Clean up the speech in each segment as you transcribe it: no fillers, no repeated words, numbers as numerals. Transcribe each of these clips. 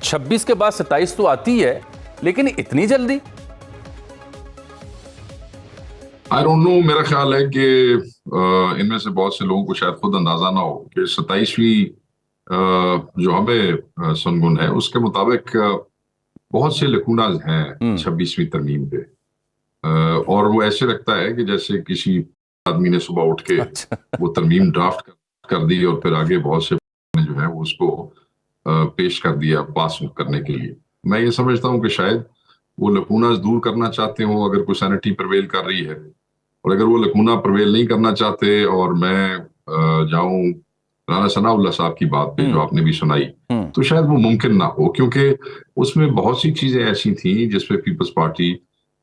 26 के बाद 27 तो आती है, लेकिन इतनी जल्दी? आई डोंट नो, मेरा ख्याल है कि इनमें से बहुत से लोगों को शायद खुद अंदाजा ना हो कि 27वीं जो हमें सुनगुन है उसके मुताबिक बहुत से लकूनाज हैं 26वीं तरमीम पे। और वो ऐसे लगता है कि जैसे किसी आदमी ने सुबह उठ के वो तरमीम ड्राफ्ट कर दी और फिर आगे बहुत से ने जो है वो उसको पेश कर दिया पास करने के लिए। मैं ये समझता हूँ कि शायद वो लकूनाज दूर करना चाहते हो अगर कोई सैनिटी प्रवेल कर रही है, और अगर वो लकूना प्रवेल नहीं करना चाहते और मैं जाऊं राना सनाउल्लाह साहब की बात पे जो आपने भी सुनाई, तो शायद वो मुमकिन ना हो, क्योंकि उसमें बहुत सी चीजें ऐसी थी जिसपे पीपल्स पार्टी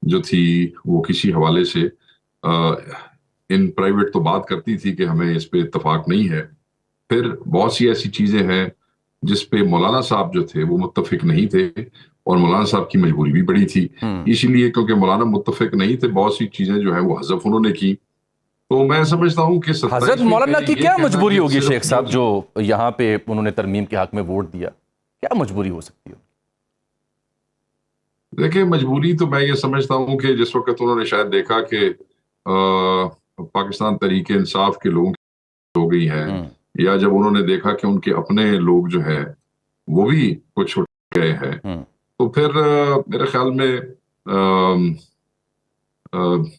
जो थी वो किसी हवाले से इन प्राइवेट तो बात करती थी कि हमें इस पे इत्तेफाक नहीं है। फिर बहुत सी ऐसी चीजें हैं जिसपे मौलाना साहब जो थे वो मुत्तफिक नहीं थे, और मौलाना साहब की मजबूरी भी बड़ी थी, इसीलिए क्योंकि मौलाना मुत्तफिक नहीं थे बहुत सी चीजें जो है वो हज़फ उन्होंने की। तो मैं समझता हूँ कि हजरत मौलाना की क्या मजबूरी होगी शेख साहब जो यहाँ पे उन्होंने तरमीम के हक में वोट दिया? क्या मजबूरी हो सकती है? देखिए, मजबूरी तो मैं ये समझता हूँ कि जिस वक्त उन्होंने शायद देखा कि पाकिस्तान तहरीके इंसाफ के लोगों की हो गई हैं, या जब उन्होंने देखा कि उनके अपने लोग जो है वो भी कुछ छुट गए हैं, तो फिर मेरे ख्याल में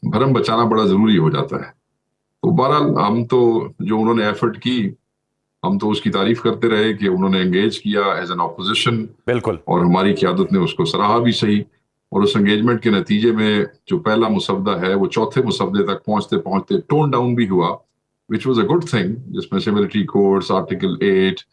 भरम बचाना बड़ा जरूरी हो जाता है। तो बहरहाल हम तो जो उन्होंने एफर्ट की हम तो उसकी तारीफ करते रहे कि उन्होंने एंगेज किया एज एन ऑपोजिशन, बिल्कुल, और हमारी क़यादत ने उसको सराहा भी सही, और उस एंगेजमेंट के नतीजे में जो पहला मुसवदा है वो चौथे मुसवदे तक पहुंचते पहुंचते टोन डाउन भी हुआ, which was a good thing, जिसमें से मिलिट्री कोड्स, आर्टिकल 8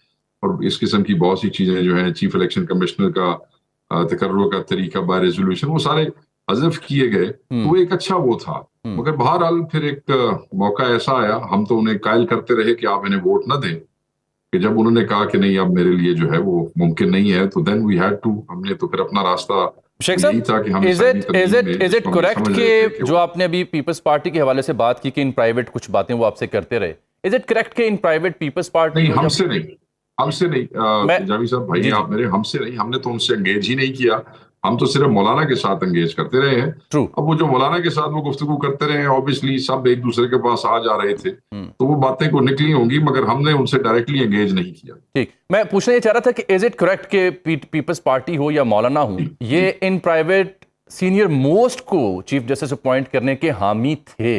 और इस किस्म की बहुत सी चीजें जो हैं, चीफ इलेक्शन कमिश्नर का तकर्रुर का तरीका बाय रेजोल्यूशन, वो सारे हज़फ किए गए। तो एक अच्छा वो था। मगर बहरहाल फिर एक मौका ऐसा आया, हम तो उन्हें कायल करते रहे कि आप इन्हें वोट न दें, कि जब उन्होंने कहा कि नहीं अब मेरे लिए जो है वो मुमकिन नहीं है, तो देन वी हैड टू, हमने तो फिर अपना रास्ता शेख यही था कि हम इज इट करेक्ट कि जो आपने अभी पीपल्स पार्टी के हवाले से बात की कि इन प्राइवेट कुछ बातें वो आपसे करते रहे, इज इट करेक्ट कि इन प्राइवेट पीपल्स पार्टी नहीं, हमसे नहीं जावी साहब, भाई जी, आप मेरे, हमसे नहीं, हमने तो उनसे एंगेज ही नहीं किया, हम तो सिर्फ मौलाना के साथ एंगेज करते रहे हैं। ट्रू। अब वो जो मौलाना के साथ वो गुफ्तगू करते रहे हैं, ऑब्वियसली सब एक दूसरे के पास आ जा रहे थे, तो वो बातें को निकली होंगी, मगर हमने उनसे डायरेक्टली एंगेज नहीं किया। ठीक, मैं पूछना ये चाह रहा था कि इज इट करेक्ट कि पीपल्स पार्टी हो या मौलाना हो, ये इन प्राइवेट सीनियर मोस्ट को चीफ जस्टिस अपॉइंट करने के हामी थे?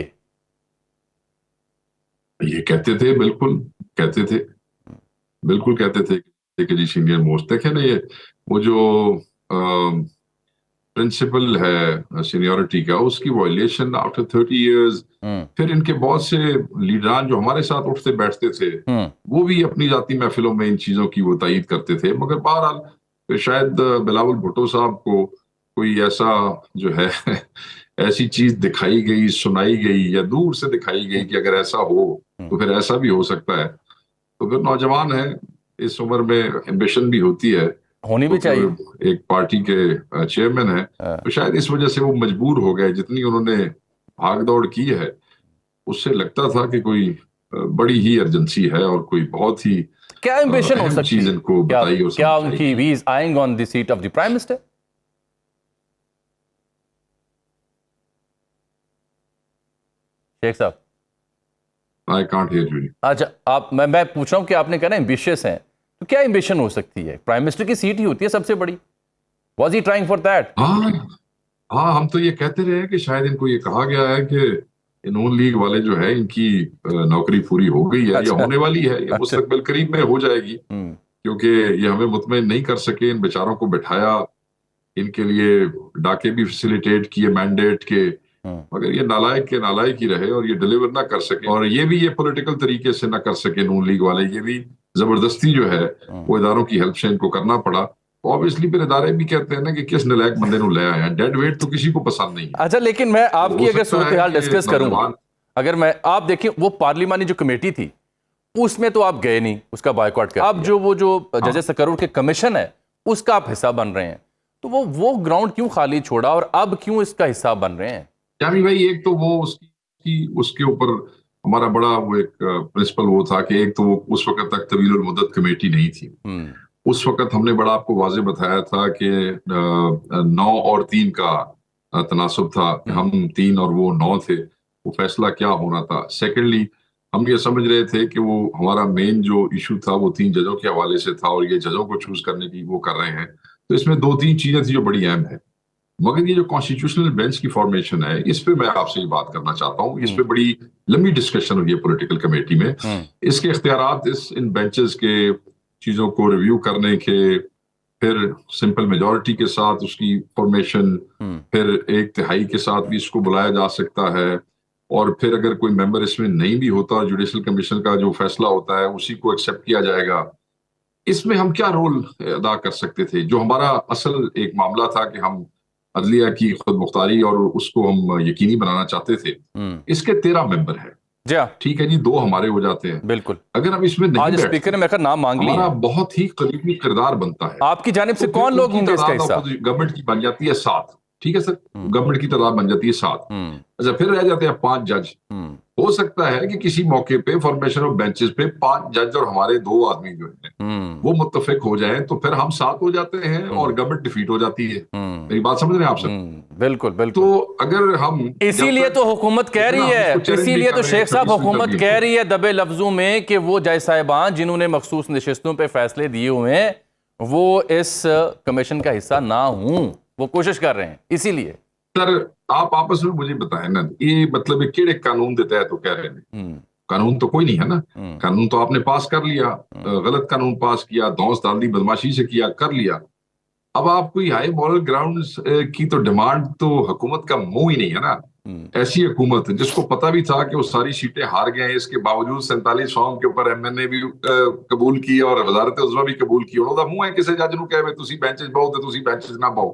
ये कहते थे, बिल्कुल कहते थे, बिल्कुल कहते थे कि जी सीनियर मोस्ट। देखे ना, ये वो जो प्रिंसिपल है सीनियरिटी का, उसकी वायलेशन आफ्टर 30 इयर्स। फिर इनके बहुत से लीडरान जो हमारे साथ उठते बैठते थे वो भी अपनी जाती महफिलों में इन चीजों की वो तायीद करते थे, मगर बहरहाल फिर शायद बिलावल भुट्टो साहब को कोई ऐसा जो है ऐसी चीज दिखाई गई, सुनाई गई, या दूर से दिखाई गई कि अगर ऐसा हो तो फिर ऐसा भी हो सकता है। तो फिर नौजवान है, इस उम्र में एम्बिशन भी होती है, होनी भी चाहिए। एक पार्टी के चेयरमैन है, तो शायद इस वजह से वो मजबूर हो गए। जितनी उन्होंने भाग दौड़ की है उससे लगता था कि कोई बड़ी ही अर्जेंसी है और कोई बहुत ही क्या एम्बिशन हो सकती चीज है? इनको बताई और क्या उनकी we is eyeing on the seat of the prime minister? Sheikh साहब, आई कांट हियर यू। अच्छा, मैं पूछ रहा हूं कि आपने कहा ना एम्बिशियस हैं, तो क्या एम्बिशन हो सकती है? प्राइम मिनिस्टर की सीट ही होती है सबसे बड़ी। Was he trying for that? हाँ, हम तो ये कहते रहे कि शायद इनको ये कहा गया है कि नून लीग वाले जो है इनकी नौकरी पूरी हो गई है, या होने वाली है, या मुस्तकबिल करीब में हो जाएगी, क्योंकि ये हमें मुतमईन नहीं कर सके। इन बेचारों को बिठाया, इनके लिए डाके भी फैसिलिटेट किए मैंडेट के, मगर ये नालायक के नालायक ही रहे और ये डिलीवर ना कर सके, और ये भी ये पॉलिटिकल तरीके से ना कर सके नून लीग वाले, ये भी जबरदस्ती जो है वो इदारों की हेल्प से इनको करना पड़ा। ऑब्वियसली फिर इदारे भी कहते हैं ना कि किस नलायक बंदे को ले आए हैं, डेड वेट तो किसी को पसंद नहीं है। अच्छा, लेकिन मैं आपकी अगर सूरत हाल डिस्कस करूं, अगर मैं आप देखिए वो पार्लिमानी जो कमेटी थी उसमें तो आप गए नहीं, उसका बायकॉट कर। अब जो वो जो जजेस तकर्रुर के कमीशन है उसका आप हिस्सा बन रहे हैं, तो वो ग्राउंड क्यों खाली छोड़ा और अब क्यों इसका हिस्सा बन रहे हैं? जामी भाई, एक तो वो उसके ऊपर हमारा बड़ा वो एक प्रिंसिपल वो था कि एक तो वो उस वक्त तक तवील मुद्दत कमेटी नहीं थी, उस वक्त हमने बड़ा आपको वाज़ेह बताया था कि 9 और 3 का तनासब था, हम 3 और वो 9 थे, वो फैसला क्या होना था। सेकेंडली हम ये समझ रहे थे कि वो हमारा मेन जो इशू था वो 3 जजों के हवाले से था और ये जजों को चूज करने की वो कर रहे हैं, तो इसमें 2-3 चीजें थी जो बड़ी अहम है। मगर ये जो कॉन्स्टिट्यूशनल बेंच की फॉर्मेशन है, इस पे मैं आपसे ये बात करना चाहता हूँ। इस पे बड़ी लंबी डिस्कशन हुई है पॉलिटिकल कमेटी में। इसके इख्तियारात इन बेंचेस के चीजों को रिव्यू करने के, फिर सिंपल मेजॉरिटी के साथ उसकी फॉर्मेशन, फिर 1/3 के साथ भी इसको बुलाया जा सकता है, और फिर अगर कोई मेंबर इसमें नहीं भी होता और जुडिशल कमीशन का जो फैसला होता है उसी को एक्सेप्ट किया जाएगा। इसमें हम क्या रोल अदा कर सकते थे? जो हमारा असल एक मामला था कि हम अदलिया की खुद मुख्तारी और उसको हम यकीनी बनाना चाहते थे, इसके 13 मेंबर है। जी हाँ, ठीक है जी, 2 हमारे हो जाते हैं। बिल्कुल। अगर हम इसमें नहीं आज बैठते, स्पीकर ने मेरा नाम मांग लिया, हमारा बहुत ही करीबी किरदार बनता है। आपकी जानिब से तो कौन लोग होंगे इसका हिस्सा? गवर्नमेंट की बन जाती है 7, ठीक है सर, गवर्नमेंट की तादाद बन जाती है 7। अच्छा, फिर रह जाते हैं 5 जज। हो सकता है कि किसी मौके पे फॉर्मेशन ऑफ बेंचेस पे 5 जज और हमारे 2 आदमी जो हैं वो मुत्तफिक हो जाएं, तो फिर हम 7 हो जाते हैं और गवर्नमेंट डिफीट हो जाती है। मेरी बात समझ रहे हैं आप सर? बिल्कुल बिल्कुल। तो अगर हम, इसीलिए तो हुकूमत कह रही है, इसीलिए तो शेख साहब हुकूमत कह रही है दबे लफ्जों में कि वो जज साहिबान जिन्होंने मखसूस नशिस्तों पे फैसले दिए हुए हैं वो इस कमीशन का हिस्सा ना हूं, वो कोशिश कर रहे हैं। इसीलिए सर आप आपस में मुझे बताएं ना, ये मतलब केड़े कानून देता है तो कह रहे हैं? कानून तो कोई नहीं है ना। कानून तो आपने पास कर लिया, गलत कानून पास किया, धौंस धांधली बदमाशी से किया, कर लिया। अब आप कोई हाई मॉरल ग्राउंड्स की तो डिमांड तो हुकूमत का मुंह ही नहीं है ना। ऐसी हुकूमत जिसको पता भी था कि वो सारी सीटें हार गए हैं, इसके बावजूद 47 फॉर्म के ऊपर एमएनए भी कबूल की और वजारत उज़्मा भी कबूल की, उन्होंने मुंह है किसी जज नूं कहे तुसी बेंचेस बहु ते तुसी बेंचेस ना बहु।